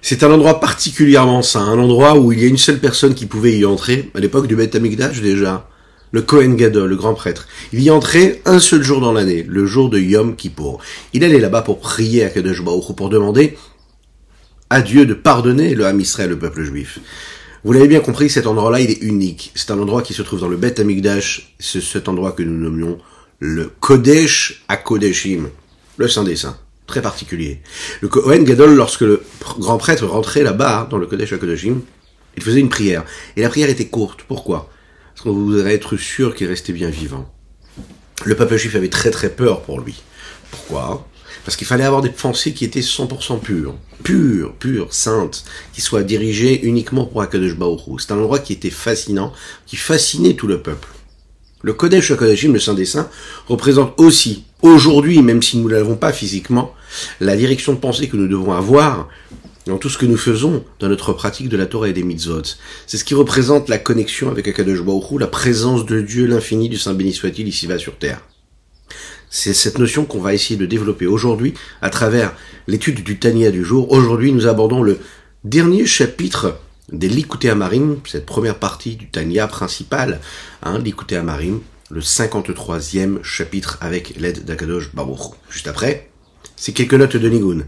C'est un endroit particulièrement saint, un endroit où il y a une seule personne qui pouvait y entrer, à l'époque du Beth Amikdash déjà, le Kohen Gadol, le grand prêtre. Il y entrait un seul jour dans l'année, le jour de Yom Kippour. Il allait là-bas pour prier à Kadosh Baruch Hu, pour demander à Dieu de pardonner le Ham Israël, le peuple juif. Vous l'avez bien compris, cet endroit-là, il est unique. C'est un endroit qui se trouve dans le Beth Amikdash, c'est cet endroit que nous nommions le Kodesh HaKodeshim, le Saint des Saints. Très particulier. Le Kohen Gadol, lorsque le grand prêtre rentrait là-bas, dans le Kodesh HaKodeshim, il faisait une prière. Et la prière était courte. Pourquoi? Parce qu'on voudrait être sûr qu'il restait bien vivant. Le peuple juif avait très très peur pour lui. Pourquoi? Parce qu'il fallait avoir des pensées qui étaient 100% pures, saintes, qui soient dirigées uniquement pour HaKadosh Baruch Hu. C'est un endroit qui était fascinant, qui fascinait tout le peuple. Le Kodesh HaKodeshim, le Saint des Saints, représente aussi, aujourd'hui, même si nous ne l'avons pas physiquement, la direction de pensée que nous devons avoir dans tout ce que nous faisons dans notre pratique de la Torah et des mitzvot. C'est ce qui représente la connexion avec HaKadosh Baruch Hu, la présence de Dieu, l'infini, du Saint béni soit-il, ici-bas sur terre. C'est cette notion qu'on va essayer de développer aujourd'hui à travers l'étude du Tanya du jour. Aujourd'hui, nous abordons le dernier chapitre des Likutei Amarim, cette première partie du Tanya principal, Likutei Amarim, le 53e chapitre avec l'aide d'Akadosh Baruch Hu. Juste après, c'est quelques notes de Nigun.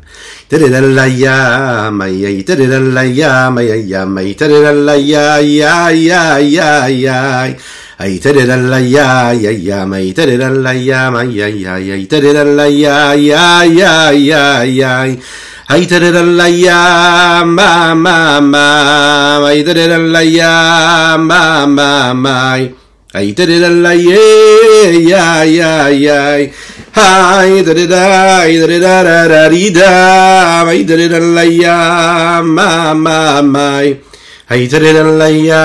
Ay tararalaya ma ay tararalaya ma ay tararalaya ay tararararida ay tararalaya ma ay tararalaya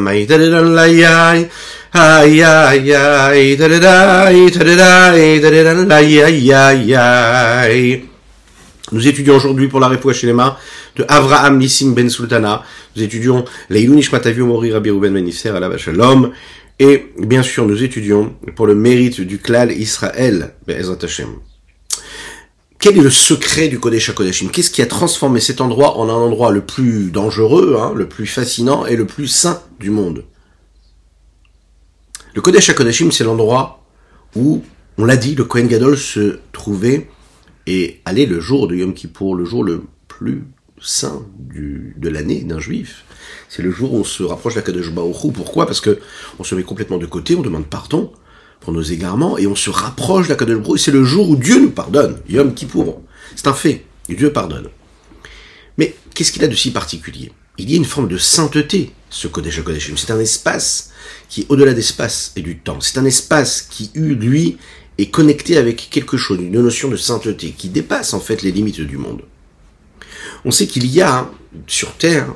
ay tararalaya Aïe, aïe, aïe, tadadaï, tadadaï, tadadaï, aïe, aïe, aïe. Nous étudions aujourd'hui pour la Refoua Shelema de Avraham Nissim Ben Sultana. Nous étudions Leilou Nishmat Avi Mori Rabbi Reuven Ben Isser Alav Shalom. Et bien sûr, nous étudions pour le mérite du Klal Israël, Be'ezrat Hashem. Quel est le secret du Kodesh HaKodeshim? Qu'est-ce qui a transformé cet endroit en un endroit le plus dangereux, le plus fascinant et le plus saint du monde? Le Kodesh HaKodeshim, c'est l'endroit où, on l'a dit, le Kohen Gadol se trouvait et allait le jour de Yom Kippour, le jour le plus saint de l'année d'un juif. C'est le jour où on se rapproche d'Akadosh Baruch Hu. Pourquoi? Parce que on se met complètement de côté, on demande pardon pour nos égarements et on se rapproche d'Akadosh Baruch Hu. C'est le jour où Dieu nous pardonne, Yom Kippour. C'est un fait, Dieu pardonne. Mais qu'est-ce qu'il a de si particulier? Il y a une forme de sainteté, ce Kodesh HaKodeshim. C'est un espace qui est au-delà d'espace et du temps. C'est un espace qui, lui, est connecté avec quelque chose, une notion de sainteté, qui dépasse en fait les limites du monde. On sait qu'il y a, sur Terre,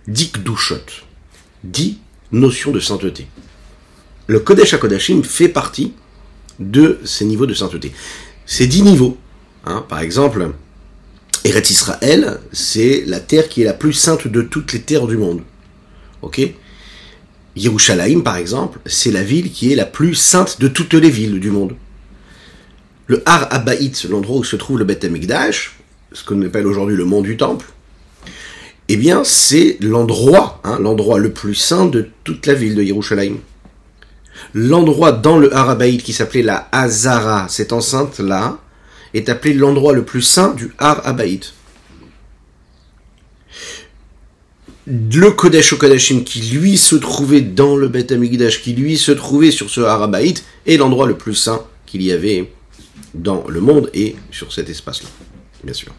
10 kdushot, 10 notions de sainteté. Le Kodesh HaKodeshim fait partie de ces niveaux de sainteté. Ces 10 niveaux, par exemple, Eretz Israël, c'est la terre qui est la plus sainte de toutes les terres du monde. Ok? Yerushalayim, par exemple, c'est la ville qui est la plus sainte de toutes les villes du monde. Le Har Habayit, l'endroit où se trouve le Beth Amikdash, ce qu'on appelle aujourd'hui le mont du Temple, eh bien, c'est l'endroit le plus saint de toute la ville de Yerushalayim. L'endroit dans le Har Habayit qui s'appelait la Hazara, cette enceinte-là, est appelé l'endroit le plus saint du Har Habayit. Le Kodesh HaKodeshim qui lui se trouvait dans le Beth Amikdash, qui lui se trouvait sur ce Har Habayit, est l'endroit le plus saint qu'il y avait dans le monde et sur cet espace-là, bien sûr.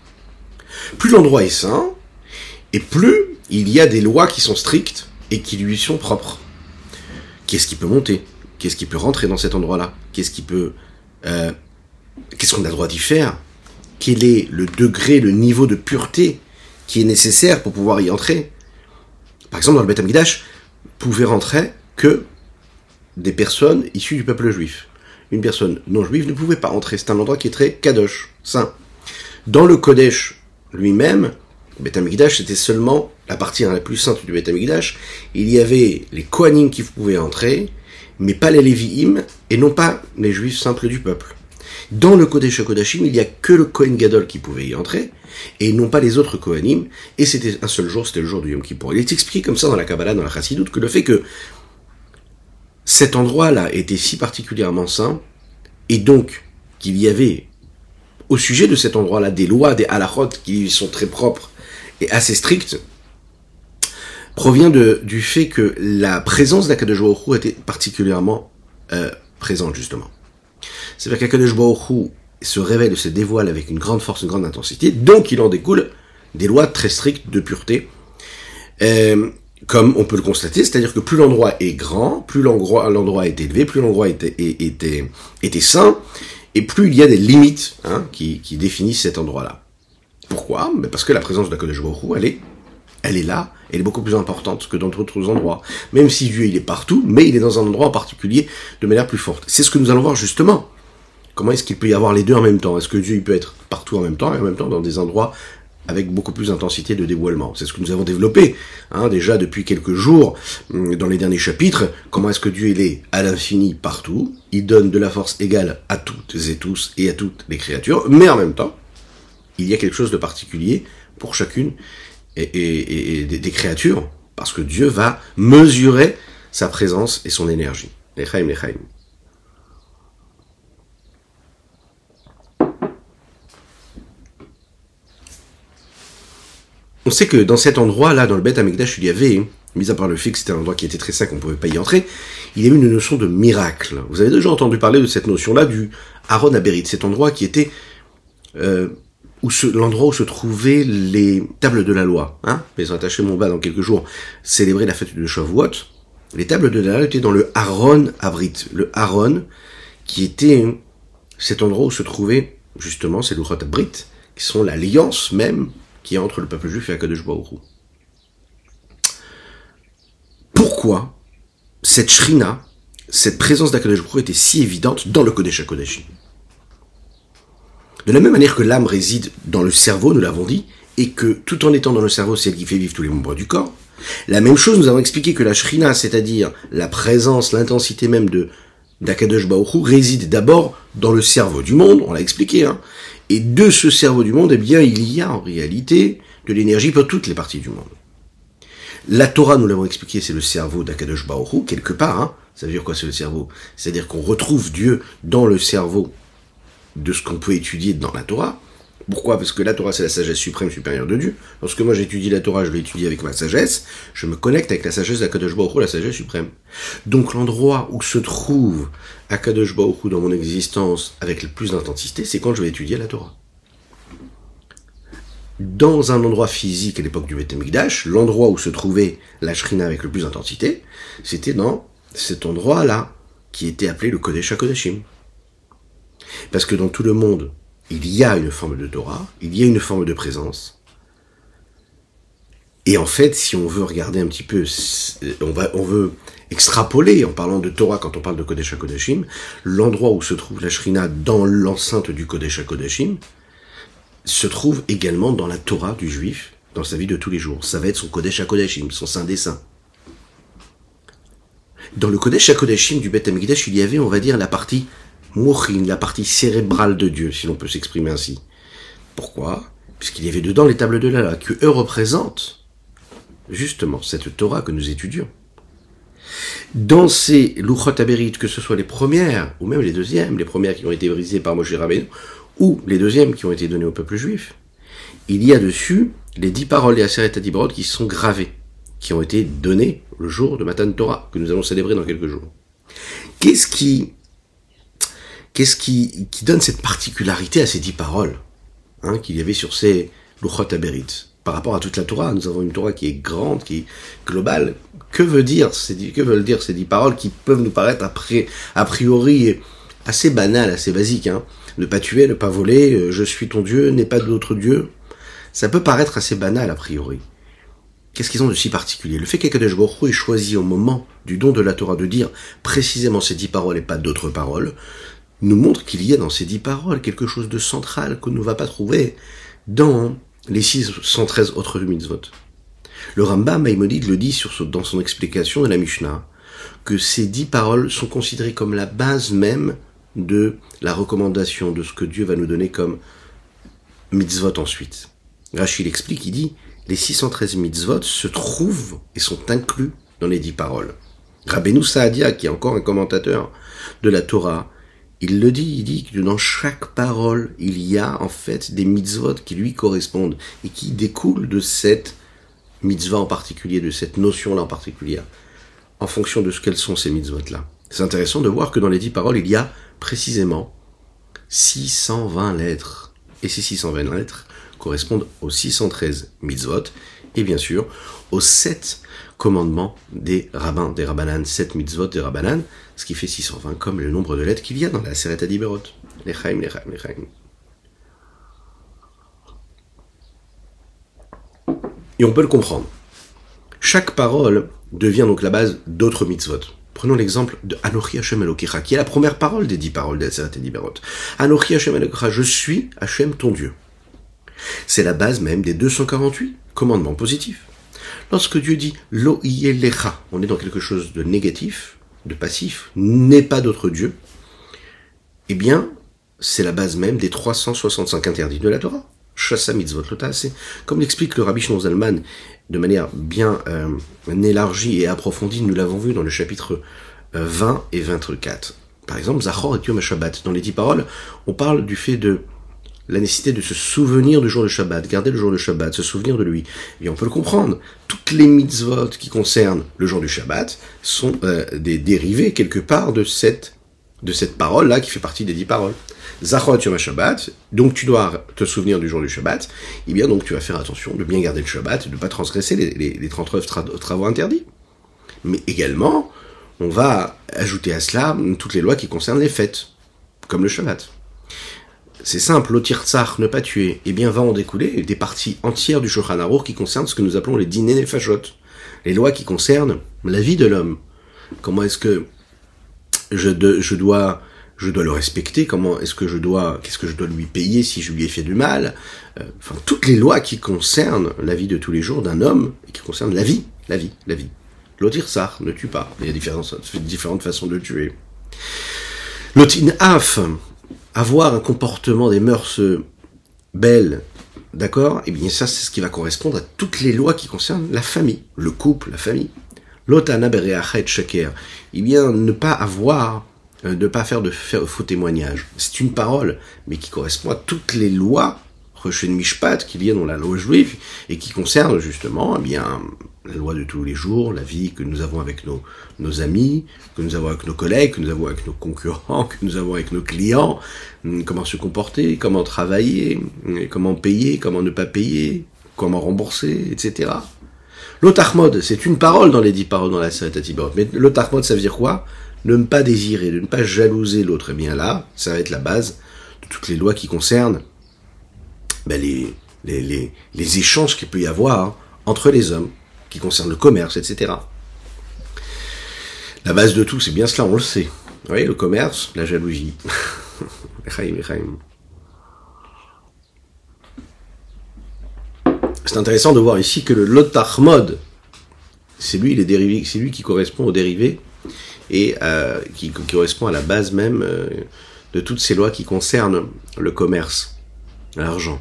Plus l'endroit est saint, et plus il y a des lois qui sont strictes et qui lui sont propres. Qu'est-ce qui peut monter? Qu'est-ce qui peut rentrer dans cet endroit-là? Qu'est-ce qu'on a le droit d'y faire? Quel est le degré, le niveau de pureté qui est nécessaire pour pouvoir y entrer? Par exemple, dans le Beth Amikdash, pouvaient rentrer que des personnes issues du peuple juif. Une personne non juive ne pouvait pas entrer. C'est un endroit qui est très kadosh, saint. Dans le Kodesh lui-même, le Beth Amikdash, c'était seulement la partie la plus sainte du Beth Amikdash. Il y avait les Kohanim qui pouvaient entrer, mais pas les Lévi'im, et non pas les juifs simples du peuple. Dans le Kodesh HaKodashim, il n'y a que le Kohen Gadol qui pouvait y entrer, et non pas les autres Kohanim, et c'était un seul jour, c'était le jour du Yom Kippour. Il est expliqué comme ça dans la Kabbalah, dans la Chassidoute, que le fait que cet endroit-là était si particulièrement saint, et donc qu'il y avait au sujet de cet endroit-là des lois, des halachot qui sont très propres et assez strictes, provient du fait que la présence d'Akadosh Baruch Hu était particulièrement présente, justement. C'est-à-dire qu'Akadosh Baruch Hu se révèle, se dévoile avec une grande force, une grande intensité, donc il en découle des lois très strictes de pureté, comme on peut le constater, c'est-à-dire que plus l'endroit est grand, plus l'endroit est élevé, plus l'endroit était saint, et plus il y a des limites qui définissent cet endroit-là. Pourquoi ? Parce que la présence d'Akadosh Baruch Hu, elle est là, elle est beaucoup plus importante que dans d'autres endroits. Même si Dieu il est partout, mais il est dans un endroit en particulier de manière plus forte. C'est ce que nous allons voir justement. Comment est-ce qu'il peut y avoir les deux en même temps ? Est-ce que Dieu il peut être partout en même temps, et en même temps dans des endroits avec beaucoup plus d'intensité de dévoilement ? C'est ce que nous avons développé déjà depuis quelques jours dans les derniers chapitres. Comment est-ce que Dieu il est à l'infini partout ? Il donne de la force égale à toutes et tous et à toutes les créatures, mais en même temps, il y a quelque chose de particulier pour chacune et des créatures, parce que Dieu va mesurer sa présence et son énergie. Lechaim, lechaim. On sait que dans cet endroit-là, dans le Beth Amikdash, il y avait, mis à part le fait que c'était un endroit qui était très sain, qu'on ne pouvait pas y entrer, il y avait une notion de miracle. Vous avez déjà entendu parler de cette notion-là du Aron Aberit, cet endroit qui était l'endroit où se trouvaient les tables de la loi. Ils ont attaché mon bas dans quelques jours, célébrer la fête de Shavuot. Les tables de la loi étaient dans le Aron Abrit, le Aron, qui était cet endroit où se trouvaient justement ces Luchot Abrit, qui sont l'alliance même qui est entre le peuple juif et Akadosh Baruch Hu. Pourquoi cette Shrina, cette présence d'Akadosh Baruch Hu était si évidente dans le Kodesh HaKodashim ? De la même manière que l'âme réside dans le cerveau, nous l'avons dit, et que tout en étant dans le cerveau, c'est elle qui fait vivre tous les membres du corps, la même chose, nous avons expliqué que la Shrina, c'est-à-dire la présence, l'intensité même d'Akadosh Baruch Hu, réside d'abord dans le cerveau du monde, on l'a expliqué, et de ce cerveau du monde, eh bien, il y a en réalité de l'énergie pour toutes les parties du monde. La Torah, nous l'avons expliqué, c'est le cerveau d'Akadosh Baruch Hu, quelque part. Ça veut dire quoi, c'est le cerveau ? C'est-à-dire qu'on retrouve Dieu dans le cerveau de ce qu'on peut étudier dans la Torah. Pourquoi ? Parce que la Torah, c'est la sagesse suprême supérieure de Dieu. Lorsque moi j'étudie la Torah, je l'étudie avec ma sagesse, je me connecte avec la sagesse d'Akadosh Baruch Hu, la sagesse suprême. Donc l'endroit où se trouve Akadosh Baruch Hu dans mon existence avec le plus d'intensité, c'est quand je vais étudier la Torah. Dans un endroit physique à l'époque du Beth Amikdash, l'endroit où se trouvait la Shrina avec le plus d'intensité, c'était dans cet endroit-là, qui était appelé le Kodesh HaKodashim. Parce que dans tout le monde, il y a une forme de Torah, il y a une forme de présence. Et en fait, si on veut regarder un petit peu, on veut extrapoler en parlant de Torah quand on parle de Kodesh HaKodashim, l'endroit où se trouve la Shrina dans l'enceinte du Kodesh HaKodashim se trouve également dans la Torah du juif, dans sa vie de tous les jours. Ça va être son Kodesh HaKodashim, son Saint des Saints. Dans le Kodesh HaKodashim du Beth Amikdash, il y avait, on va dire, la partie Mochin, la partie cérébrale de Dieu, si l'on peut s'exprimer ainsi. Pourquoi ? Puisqu'il y avait dedans les tables de la loi, que eux représentent justement cette Torah que nous étudions. Dans ces Luchot Aberit, que ce soit les premières, ou même les deuxièmes, les premières qui ont été brisées par Moshe Rabbeinu, ou les deuxièmes qui ont été données au peuple juif, il y a dessus les 10 paroles et Aseret HaDibrot qui sont gravées, qui ont été données le jour de Matan Torah, que nous allons célébrer dans quelques jours. Qu'est-ce qui donne cette particularité à ces 10 paroles qu'il y avait sur ces Luchot Aberit? Par rapport à toute la Torah, nous avons une Torah qui est grande, qui est globale. Que veulent dire ces 10 paroles qui peuvent nous paraître a priori assez banales, assez basiques, Ne pas tuer, ne pas voler, je suis ton Dieu, n'aie pas d'autre Dieu. Ça peut paraître assez banal a priori. Qu'est-ce qu'ils ont de si particulier ? Le fait qu'Akadosh Baruch Hu ait choisi au moment du don de la Torah de dire précisément ces 10 paroles et pas d'autres paroles, nous montre qu'il y a dans ces 10 paroles quelque chose de central qu'on ne va pas trouver dans les 613 autres mitzvot. Le Rambam Maïmonide le dit dans son explication de la Mishnah, que ces 10 paroles sont considérées comme la base même de la recommandation de ce que Dieu va nous donner comme mitzvot ensuite. Rachid explique, il dit, les 613 mitzvot se trouvent et sont inclus dans les 10 paroles. Rabbeinu Saadia, qui est encore un commentateur de la Torah, il dit que dans chaque parole, il y a en fait des mitzvot qui lui correspondent et qui découlent de cette mitzvah en particulier, de cette notion-là en particulier, en fonction de ce qu'elles sont ces mitzvot-là. C'est intéressant de voir que dans les 10 paroles, il y a précisément 620 lettres. Et ces 620 lettres correspondent aux 613 mitzvot et bien sûr aux 7 commandements des rabbins, des rabbanan, 7 mitzvot des rabbanan, ce qui fait 620 comme le nombre de lettres qu'il y a dans la Aseret HaDiberot. Lechaim. Et on peut le comprendre. Chaque parole devient donc la base d'autres mitzvot. Prenons l'exemple de Anochi Hashem Elokecha, qui est la première parole des 10 paroles de la Aseret HaDiberot. Anochi Hashem Elokecha, je suis Hashem ton Dieu. C'est la base même des 248 commandements positifs. Lorsque Dieu dit Lo Yelecha, on est dans quelque chose de négatif, de passif, n'est pas d'autre Dieu, eh bien, c'est la base même des 365 interdits de la Torah. Shasa mitzvot lotaase. Comme l'explique le Rabbi Shlomo Zalman de manière bien élargie et approfondie, nous l'avons vu dans le chapitre 20 et 24. Par exemple, Zachor et Yom HaShabbat. Dans les 10 paroles, on parle du fait de la nécessité de se souvenir du jour de Shabbat, garder le jour de Shabbat, se souvenir de lui. Et on peut le comprendre. Toutes les mitzvot qui concernent le jour du Shabbat sont des dérivés quelque part de cette parole-là qui fait partie des 10 paroles. Zachor Yom HaShabbat, donc tu dois te souvenir du jour du Shabbat, et bien donc tu vas faire attention de bien garder le Shabbat, de ne pas transgresser les 39 travaux interdits. Mais également, on va ajouter à cela toutes les lois qui concernent les fêtes, comme le Shabbat. C'est simple, l'otirtsach, ne pas tuer, eh bien va en découler des parties entières du Shulchan Aruch qui concernent ce que nous appelons les dinei nefashot, les lois qui concernent la vie de l'homme. Comment est-ce que je dois le respecter, qu'est-ce que je dois lui payer si je lui ai fait du mal, enfin, toutes les lois qui concernent la vie de tous les jours d'un homme, et qui concernent la vie. L'otirtsach, ne tue pas, il y a différentes façons de tuer. L'otinaf, avoir un comportement des mœurs belles, d'accord, et bien ça c'est ce qui va correspondre à toutes les lois qui concernent la famille, le couple, la famille. L'otana bereachet shaker, et bien ne pas faire de faux témoignages. C'est une parole, mais qui correspond à toutes les lois Rochen Mishpat qu'il y a dans la loi juive et qui concerne justement eh bien la loi de tous les jours, la vie que nous avons avec nos amis, que nous avons avec nos collègues, que nous avons avec nos concurrents, que nous avons avec nos clients, comment se comporter, comment travailler, comment payer, comment ne pas payer, comment rembourser, etc. L'otachmod, c'est une parole dans les 10 paroles dans la Aseret HaDiberot. Mais l'otachmod, ça veut dire quoi? Ne pas désirer, de ne pas jalouser l'autre. Eh bien là, ça va être la base de toutes les lois qui concernent les échanges qu'il peut y avoir entre les hommes, qui concernent le commerce, etc. La base de tout, c'est bien cela, on le sait. Vous voyez, le commerce, la jalousie. C'est intéressant de voir ici que le lotachmod, c'est lui qui correspond au dérivé et qui correspond à la base même de toutes ces lois qui concernent le commerce, l'argent.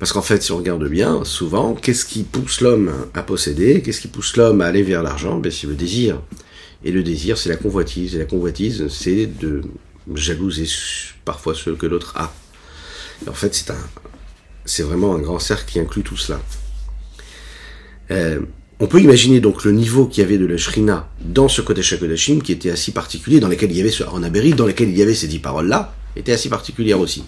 Parce qu'en fait, si on regarde bien, souvent, qu'est-ce qui pousse l'homme à posséder? Qu'est-ce qui pousse l'homme à aller vers l'argent? C'est le désir. Et le désir, c'est la convoitise. Et la convoitise, c'est de jalouser parfois ce que l'autre a. Et en fait, c'est vraiment un grand cercle qui inclut tout cela. On peut imaginer donc le niveau qu'il y avait de la Shrina dans ce Kodesh HaKodashim, qui était assez particulier, dans lequel il y avait ce Aron HaBerit, dans lequel il y avait ces 10 paroles-là, était assez particulière aussi.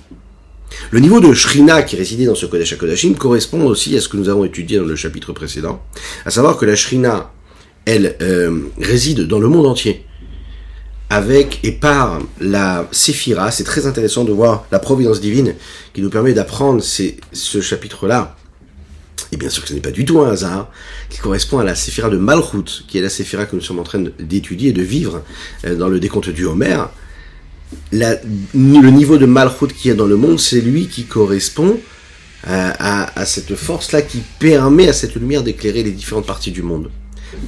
Le niveau de Shrina qui résidait dans ce Kodesh HaKodashim correspond aussi à ce que nous avons étudié dans le chapitre précédent, à savoir que la Shrina, elle, réside dans le monde entier, avec et par la Séphira. C'est très intéressant de voir la providence divine qui nous permet d'apprendre ce chapitre-là. Et bien sûr que ce n'est pas du tout un hasard, qui correspond à la Séphira de Malchut, qui est la Séphira que nous sommes en train d'étudier et de vivre dans le décompte du Homer. Le niveau de Malchut qu'il y a dans le monde, c'est lui qui correspond à cette force-là qui permet à cette lumière d'éclairer les différentes parties du monde.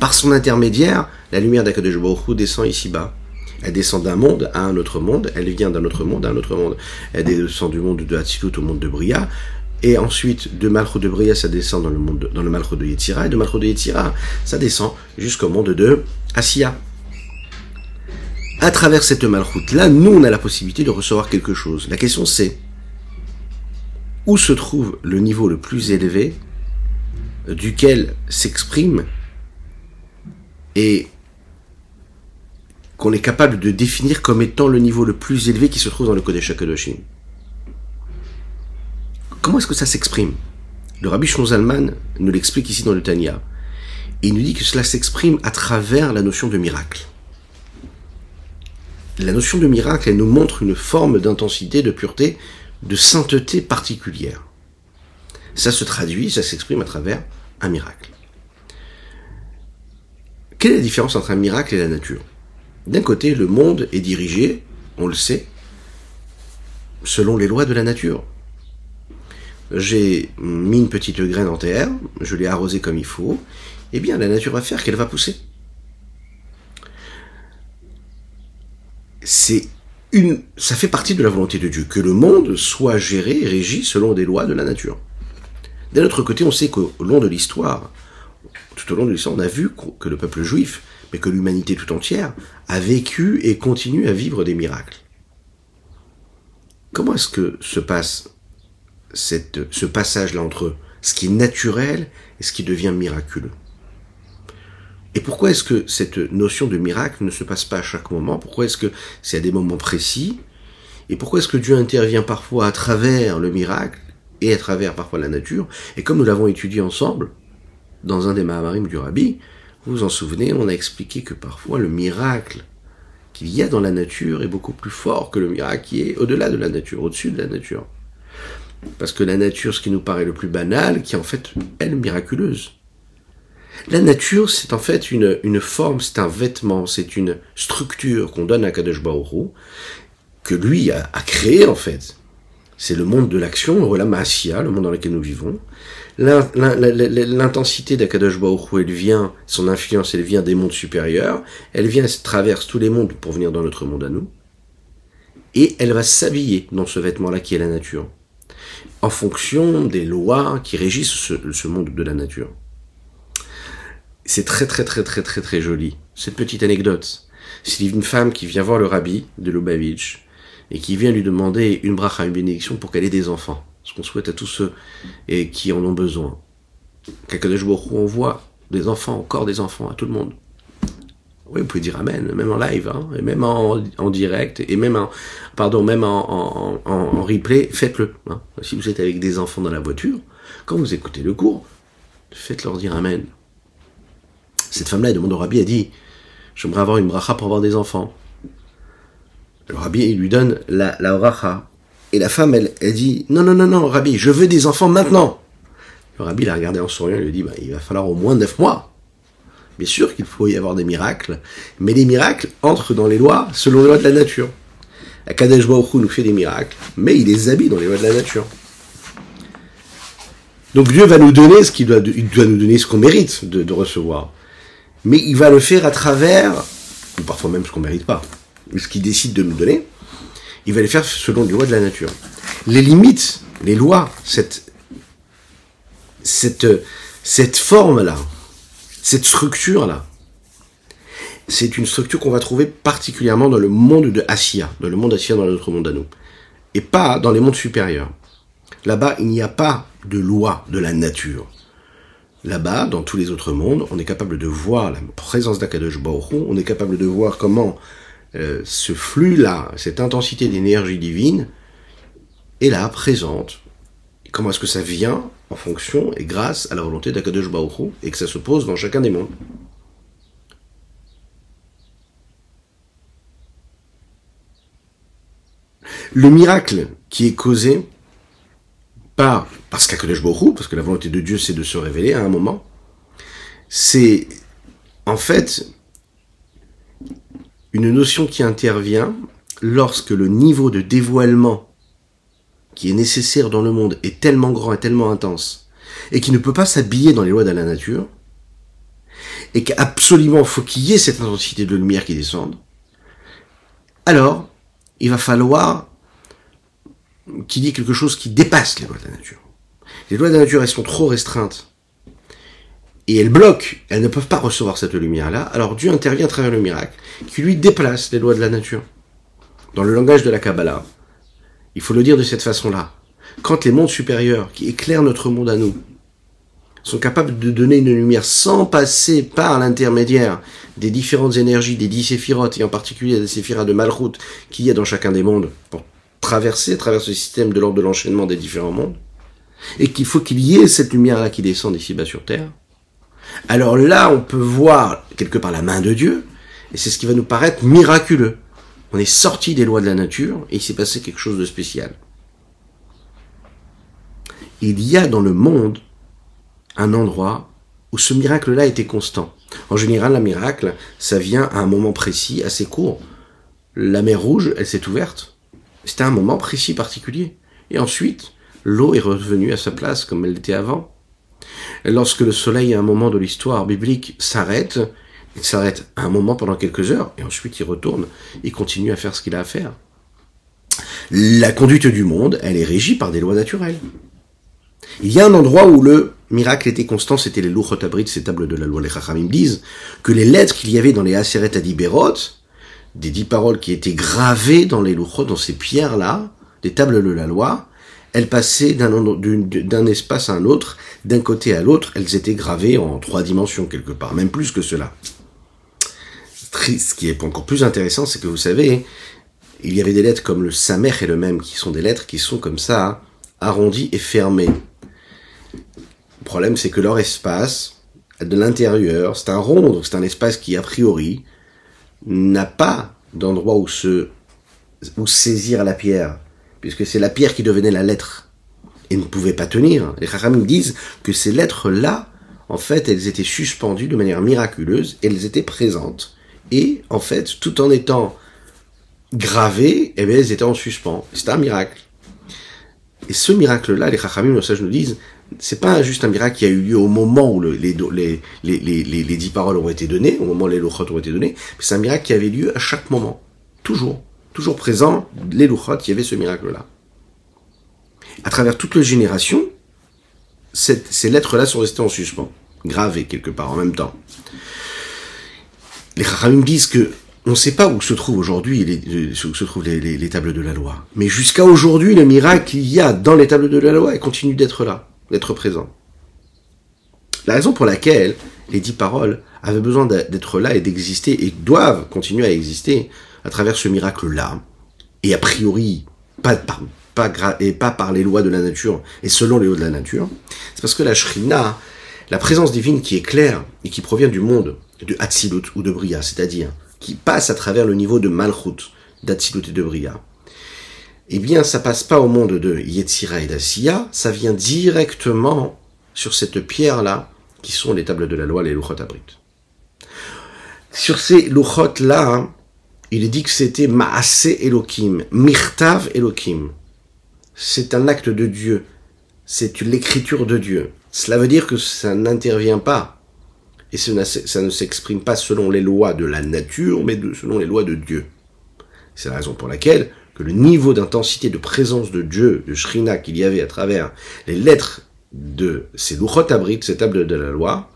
Par son intermédiaire, la lumière d'Akadosh Baruch Hu descend ici-bas. Elle descend d'un monde à un autre monde, elle vient d'un autre monde à un autre monde. Elle descend du monde de Hatzilut au monde de Bria, et ensuite de Malchut de Bria, ça descend dans le Malchut de Yetzira, et de Malchut de Yetzira, ça descend jusqu'au monde de Asiya. À travers cette Malchut là, nous on a la possibilité de recevoir quelque chose. La question c'est, où se trouve le niveau le plus élevé duquel s'exprime et qu'on est capable de définir comme étant le niveau le plus élevé qui se trouve dans le Kodesh HaKadoshim. Comment est-ce que ça s'exprime? Le Rabbi Shlomo Zalman nous l'explique ici dans le Tanya. Et il nous dit que cela s'exprime à travers la notion de miracle. La notion de miracle, elle nous montre une forme d'intensité, de pureté, de sainteté particulière. Ça se traduit, ça s'exprime à travers un miracle. Quelle est la différence entre un miracle et la nature? D'un côté, le monde est dirigé, on le sait, selon les lois de la nature. J'ai mis une petite graine en terre, je l'ai arrosée comme il faut, eh bien la nature va faire qu'elle va pousser. Ça fait partie de la volonté de Dieu, que le monde soit géré et régi selon des lois de la nature. D'un autre côté, on sait qu'au long de l'histoire, tout au long de l'histoire, on a vu que le peuple juif, mais que l'humanité tout entière, a vécu et continue à vivre des miracles. Comment est-ce que se passe ce passage-là entre ce qui est naturel et ce qui devient miraculeux? Et pourquoi est-ce que cette notion de miracle ne se passe pas à chaque moment? Pourquoi est-ce que c'est à des moments précis? Et pourquoi est-ce que Dieu intervient parfois à travers le miracle et à travers parfois la nature? Et comme nous l'avons étudié ensemble, dans un des Mahamarim du Rabbi, vous vous en souvenez, on a expliqué que parfois le miracle qu'il y a dans la nature est beaucoup plus fort que le miracle qui est au-delà de la nature, au-dessus de la nature. Parce que la nature, ce qui nous paraît le plus banal, qui est en fait, elle, miraculeuse. La nature, c'est en fait une forme, c'est un vêtement, c'est une structure qu'on donne à Kadosh Baruch Hu, que lui a créé en fait. C'est le monde de l'action, le Olam Ha'asiya, le monde dans lequel nous vivons. L'intensité d'Akadosh Baruch Hu, elle vient, son influence, elle vient des mondes supérieurs, elle vient, elle traverse tous les mondes pour venir dans notre monde à nous, et elle va s'habiller dans ce vêtement-là qui est la nature, en fonction des lois qui régissent ce monde de la nature. C'est très très très très très très joli. Cette petite anecdote, c'est une femme qui vient voir le rabbi de Lubavitch, et qui vient lui demander une bracha, une bénédiction pour qu'elle ait des enfants. Ce qu'on souhaite à tous ceux qui en ont besoin. Qu'Akadosh Baruch Hu envoie des enfants, encore des enfants, à tout le monde. Oui, vous pouvez dire amen, même en live, hein, et même en direct, et même en replay, faites-le. Hein. Si vous êtes avec des enfants dans la voiture, quand vous écoutez le cours, faites-leur dire amen. Cette femme-là, elle demande au rabbi, elle dit, j'aimerais avoir une bracha pour avoir des enfants. Le rabbi, il lui donne la bracha. Et la femme, elle dit, non, rabbi, je veux des enfants maintenant. Le rabbi l'a regardé en souriant, il lui dit, il va falloir au moins 9 mois. Bien sûr qu'il faut y avoir des miracles, mais les miracles entrent dans les lois, selon les lois de la nature. Akadosh Baruch Hu nous fait des miracles, mais il les habille dans les lois de la nature. Donc Dieu va nous donner il doit nous donner ce qu'on mérite de recevoir. Mais il va le faire à travers, ou parfois même ce qu'on mérite pas, mais ce qu'il décide de nous donner, il va le faire selon les lois de la nature. Les limites, les lois, cette forme-là, cette structure-là, c'est une structure qu'on va trouver particulièrement dans le monde de Asiya, dans le monde Asiya, dans notre monde à nous, et pas dans les mondes supérieurs. Là-bas, il n'y a pas de loi de la nature. Là-bas, dans tous les autres mondes, on est capable de voir la présence d'Akadosh Baruch Hu, on est capable de voir comment ce flux-là, cette intensité d'énergie divine, est là, présente. Et comment est-ce que ça vient en fonction et grâce à la volonté d'Akadosh Baruch Hu, et que ça se pose dans chacun des mondes. Le miracle qui est causé parce qu'Akadosh Baruch Hu, parce que la volonté de Dieu c'est de se révéler à un moment, c'est en fait une notion qui intervient lorsque le niveau de dévoilement qui est nécessaire dans le monde est tellement grand et tellement intense, et qui ne peut pas s'habiller dans les lois de la nature, et qu'absolument il faut qu'il y ait cette intensité de lumière qui descende, alors il va falloir qu'il y ait quelque chose qui dépasse les lois de la nature. Les lois de la nature, elles sont trop restreintes. Et elles bloquent, elles ne peuvent pas recevoir cette lumière-là, alors Dieu intervient à travers le miracle, qui lui déplace les lois de la nature. Dans le langage de la Kabbalah, il faut le dire de cette façon-là. Quand les mondes supérieurs, qui éclairent notre monde à nous, sont capables de donner une lumière sans passer par l'intermédiaire des différentes énergies, des 10 séphirotes, et en particulier des séphiras de Malchut qu'il y a dans chacun des mondes, pour traverser à travers ce système de l'ordre de l'enchaînement des différents mondes, et qu'il faut qu'il y ait cette lumière-là qui descend ici-bas sur Terre, alors là, on peut voir quelque part la main de Dieu, et c'est ce qui va nous paraître miraculeux. On est sorti des lois de la nature, et il s'est passé quelque chose de spécial. Il y a dans le monde un endroit où ce miracle-là était constant. En général, un miracle, ça vient à un moment précis, assez court. La mer Rouge, elle s'est ouverte. C'était un moment précis, particulier. Et ensuite, l'eau est revenue à sa place comme elle était avant. Lorsque le soleil, à un moment de l'histoire biblique, s'arrête, il s'arrête à un moment pendant quelques heures, et ensuite il retourne, et continue à faire ce qu'il a à faire. La conduite du monde, elle est régie par des lois naturelles. Il y a un endroit où le miracle était constant, c'était les Luchot Abrit, ces tables de la loi. Les Chachamim disent que les lettres qu'il y avait dans les Aseret Adiberot, des 10 paroles qui étaient gravées dans les Luchot, dans ces pierres-là, des tables de la loi, elles passaient d'un espace à un autre, d'un côté à l'autre, elles étaient gravées en 3 dimensions quelque part, même plus que cela. Ce qui est encore plus intéressant, c'est que vous savez, il y avait des lettres comme le Samer et le Mem, qui sont des lettres qui sont comme ça, arrondies et fermées. Le problème, c'est que leur espace, de l'intérieur, c'est un rond, donc c'est un espace qui, a priori, n'a pas d'endroit où saisir la pierre, puisque c'est la pierre qui devenait la lettre, et ne pouvait pas tenir. Les Chachamim disent que ces lettres-là, en fait, elles étaient suspendues de manière miraculeuse, elles étaient présentes, et, en fait, tout en étant gravées, eh bien, elles étaient en suspens. C'était un miracle. Et ce miracle-là, les Chachamim, nos sages nous disent, c'est pas juste un miracle qui a eu lieu au moment où les 10 paroles ont été données, au moment où les Luchot ont été données, mais c'est un miracle qui avait lieu à chaque moment. Toujours présent, les Luchot, il y avait ce miracle-là. À travers toutes les générations, ces lettres-là sont restées en suspens, gravées quelque part en même temps. Les Chachamim disent que on ne sait pas où se trouvent aujourd'hui les tables de la loi. Mais jusqu'à aujourd'hui, le miracle qu'il y a dans les tables de la loi, il continue d'être là, d'être présent. La raison pour laquelle les 10 paroles avaient besoin d'être là et d'exister, et doivent continuer à exister à travers ce miracle-là, et a priori, pas par les lois de la nature, et selon les lois de la nature, c'est parce que la Shrina, la présence divine qui est claire, et qui provient du monde de Hatzilut ou de Bria, c'est-à-dire qui passe à travers le niveau de Malchut, d'Atsilut et de Bria, eh bien, ça passe pas au monde de Yetzira et d'Asiya, ça vient directement sur cette pierre-là, qui sont les tables de la loi, les Luchot Abrit. Sur ces Luchot-là, il est dit que c'était Maaseh Elokim, Mirtav Elokim. C'est un acte de Dieu, c'est l'écriture de Dieu. Cela veut dire que ça n'intervient pas, et ça ne s'exprime pas selon les lois de la nature, mais selon les lois de Dieu. C'est la raison pour laquelle que le niveau d'intensité de présence de Dieu, de Shrina qu'il y avait à travers les lettres de ces Luchot Abrit, ces tables de la loi,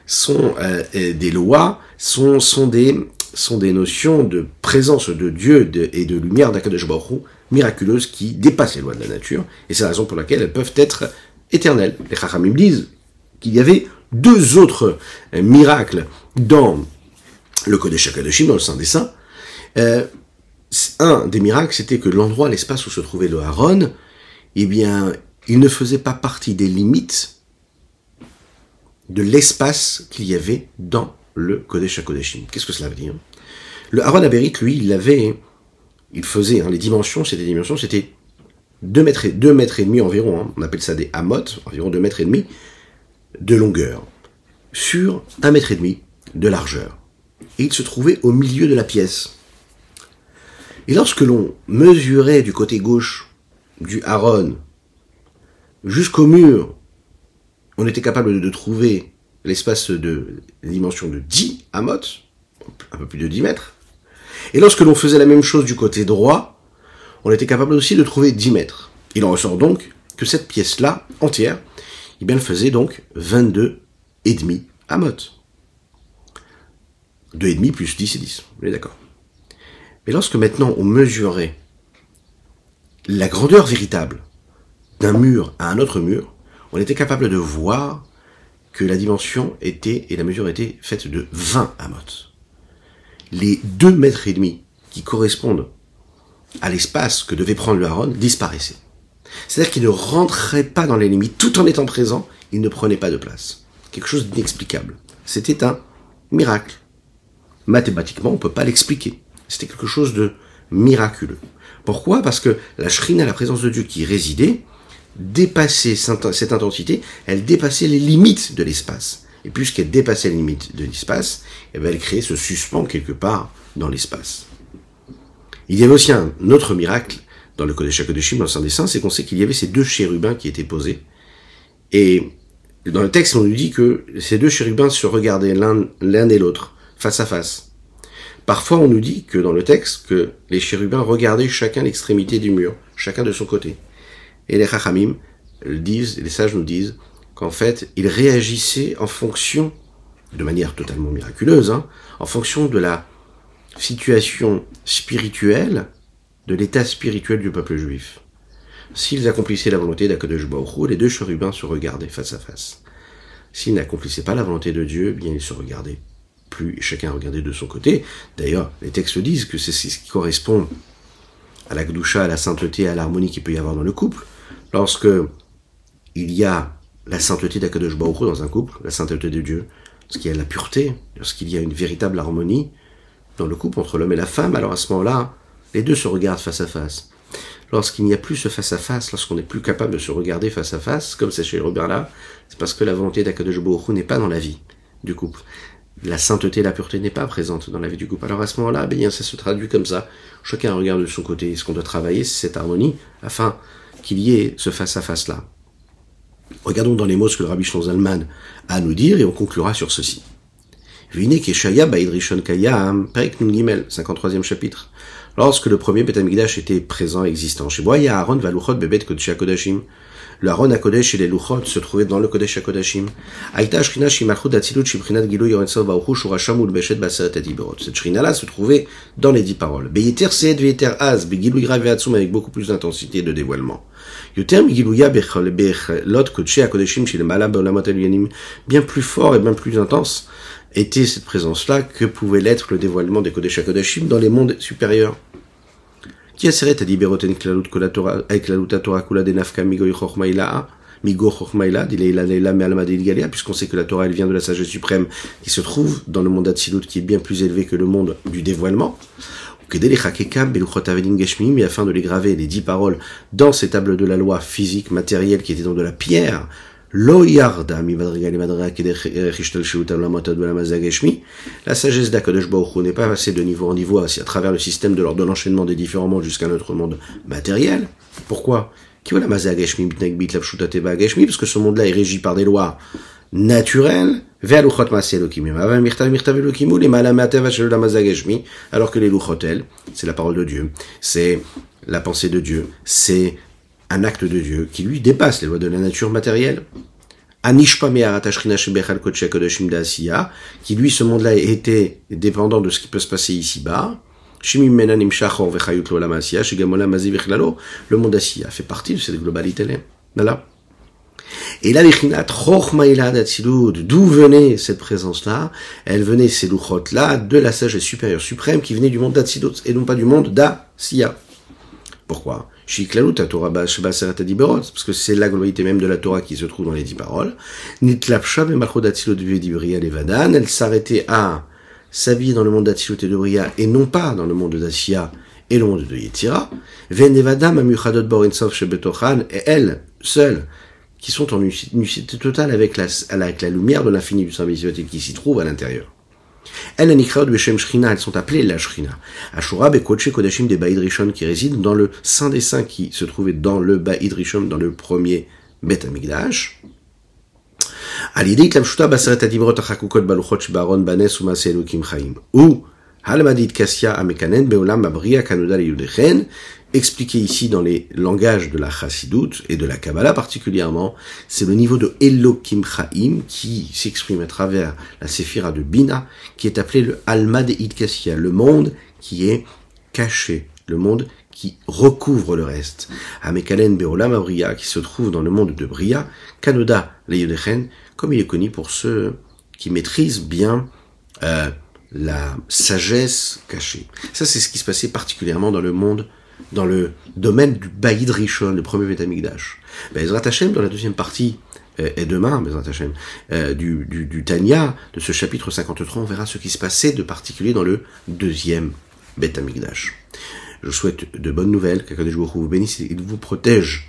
sont des lois, sont des notions de présence de Dieu et de lumière d'Akadosh Baruch Hu, miraculeuses qui dépassent les lois de la nature, et c'est la raison pour laquelle elles peuvent être éternelles. Les Chachamim disent qu'il y avait 2 autres miracles dans le Kodesh HaKadoshim, dans le Saint des Saints. Un des miracles, c'était que l'endroit, l'espace où se trouvait le Aaron, eh bien, il ne faisait pas partie des limites de l'espace qu'il y avait dans le Kodesh HaKodeshim. Qu'est-ce que cela veut dire? Le Aaron Aberit, lui, il faisait, les dimensions, c'était 2 mètres et demi environ, on appelle ça des amot, environ 2 mètres et demi de longueur, sur 1 mètre et demi de largeur. Et il se trouvait au milieu de la pièce. Et lorsque l'on mesurait du côté gauche du Aaron jusqu'au mur, on était capable de trouver l'espace de dimension de 10 amot, un peu plus de 10 mètres. Et lorsque l'on faisait la même chose du côté droit, on était capable aussi de trouver 10 mètres. Il en ressort donc que cette pièce-là, entière, eh bien, elle faisait donc 22,5 amot. 2,5 plus 10, c'est 10. Vous êtes d'accord? Mais lorsque maintenant on mesurait la grandeur véritable d'un mur à un autre mur, on était capable de voir que la dimension était, et la mesure était faite de 20 amot. Les 2,5 mètres qui correspondent à l'espace que devait prendre le Aaron disparaissaient. C'est-à-dire qu'il ne rentrait pas dans les limites, tout en étant présent, il ne prenait pas de place. Quelque chose d'inexplicable. C'était un miracle. Mathématiquement, on ne peut pas l'expliquer. C'était quelque chose de miraculeux. Pourquoi? Parce que la Shrina, la présence de Dieu qui résidait, dépassait cette intensité, elle dépassait les limites de l'espace. Et puisqu'elle dépassait les limites de l'espace, eh bien, elle créait ce suspens quelque part dans l'espace. Il y avait aussi un autre miracle dans le Kodesh HaKodeshim, dans le Saint des Saints, c'est qu'on sait qu'il y avait ces 2 chérubins qui étaient posés. Et dans le texte, on nous dit que ces 2 chérubins se regardaient l'un et l'autre, face à face. Parfois, on nous dit que dans le texte, que les chérubins regardaient chacun l'extrémité du mur, chacun de son côté. Et les Chachamim disent, les sages nous disent, qu'en fait, ils réagissaient en fonction, de manière totalement miraculeuse, en fonction de la situation spirituelle, de l'état spirituel du peuple juif. S'ils accomplissaient la volonté d'Akadosh Baruch Hu, les 2 chérubins se regardaient face à face. S'ils n'accomplissaient pas la volonté de Dieu, bien ils se regardaient plus, et chacun regardait de son côté. D'ailleurs, les textes disent que c'est ce qui correspond à la Gdusha, à la sainteté, à l'harmonie qu'il peut y avoir dans le couple. Lorsque il y a la sainteté d'Akadosh Baruch Hu dans un couple, la sainteté de Dieu, lorsqu'il y a la pureté, lorsqu'il y a une véritable harmonie dans le couple entre l'homme et la femme, alors à ce moment-là, les 2 se regardent face à face. Lorsqu'il n'y a plus ce face-à-face, lorsqu'on n'est plus capable de se regarder face à face, comme c'est chez Robert-là, c'est parce que la volonté d'Akadosh Baruch Hu n'est pas dans la vie du couple. La sainteté, la pureté n'est pas présente dans la vie du couple. Alors à ce moment-là, bien, ça se traduit comme ça. Chacun regarde de son côté. Et ce qu'on doit travailler, c'est cette harmonie, afin qu'il y ait ce face-à-face-là. Regardons dans les mots ce que le Rabbi Shlomo Zalman a à nous dire, et on conclura sur ceci. Vine Keshaya Ba'id Rishon Kayam, Perek Nun Gimel, 53e chapitre. Lorsque le premier Beth Amikdash était présent, existant, chez Boya Aaron va Luchot Bebet Kodesh HaKodashim. Le Aaron HaKodesh et les Luchot se trouvaient dans le Kodesh HaKodashim. Aïta Shrina Shimachut Atzilut Shibrinat Gilou Yorensav Baruchu Shurasham Ulbeshet Baseret Adiberot. Cette Shrina-là se trouvait dans les 10 paroles. Beyeter Seed Veyeter Az, Begilou Ira Veatsum, avec beaucoup plus d'intensité et de dévoilement. Yoter Migilouya Bechelot Kodesh HaKodashim Shil Malam Beolamot Elyanim, bien plus fort et bien plus intense était cette présence-là que pouvait l'être le dévoilement des Kodesh HaKodashim dans les mondes supérieurs. Qui asserait à Diberoten Klalut Kolatora, avec la Torah Kula de Nafka Migo Chochmaïla, Migo Chochmaïla, Dileila Leila Me'alma de Galia, puisqu'on sait que la Torah elle vient de la sagesse suprême qui se trouve dans le monde d'Atsilut qui est bien plus élevé que le monde du dévoilement. Mais afin de les graver, les 10 paroles, dans ces tables de la loi physique, matérielle, qui étaient dans de la pierre, la sagesse d'Akadosh Baruch Hu n'est pas passée de niveau en niveau à travers le système de l'enchaînement des différents mondes jusqu'à notre monde matériel. Pourquoi? Parce que ce monde-là est régi par des lois naturelles, alors que les luchotel, c'est la parole de Dieu, c'est la pensée de Dieu, c'est un acte de Dieu qui lui dépasse les lois de la nature matérielle. Qui lui, ce monde-là, était dépendant de ce qui peut se passer ici-bas. Le monde d'Asiya fait partie de cette globalité-là. Voilà. Et là, d'où venait cette présence-là? Elle venait, ces louchot-là, de la sagesse supérieure suprême qui venait du monde d'Atsilut et non pas du monde d'Asiya. Pourquoi? Parce que c'est la globalité même de la Torah qui se trouve dans les 10 paroles. Elle s'arrêtait à s'habiller dans le monde d'Atsilut et de Bria et non pas dans le monde d'Asiya et le monde de Yetzira. Et elles, seules, qui sont en unicité totale avec la lumière de l'infini du Saint Missioté qui s'y trouve à l'intérieur. Elles sont appelées la Shrina. Ashura Bekoche Kodashim des Ba'id Rishon qui résident dans le Saint des Saints qui se trouvait dans le Ba'id Rishon, dans le premier Beth Amikdash. Où Halmadit Kassia Amekanen Beolam Abria Kanoda Yudechen, expliqué ici dans les langages de la Chassidut et de la Kabbalah particulièrement, c'est le niveau de Elokim Chaim qui s'exprime à travers la Séphira de Bina, qui est appelé le Alma de Kassia, le monde qui est caché, le monde qui recouvre le reste. Amekalen Beolam Abria, qui se trouve dans le monde de Bria, Kanoda Yudechen, comme il est connu pour ceux qui maîtrisent bien la sagesse cachée. Ça, c'est ce qui se passait particulièrement dans le monde, dans le domaine du Baïd Rishon, le premier Beth Amikdash. Bezrat Hashem, dans la deuxième partie, et demain, Bezrat Hashem, du Tanya, de ce chapitre 53, on verra ce qui se passait de particulier dans le deuxième Beth Amikdash. Je vous souhaite de bonnes nouvelles, qu'Akadosh Baruch Hu vous bénisse et vous protège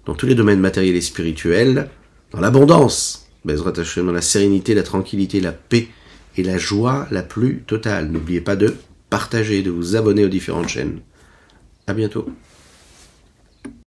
dans tous les domaines matériels et spirituels, dans l'abondance, Bezrat Hashem, dans la sérénité, la tranquillité, la paix, et la joie la plus totale. N'oubliez pas de partager, de vous abonner aux différentes chaînes. À bientôt.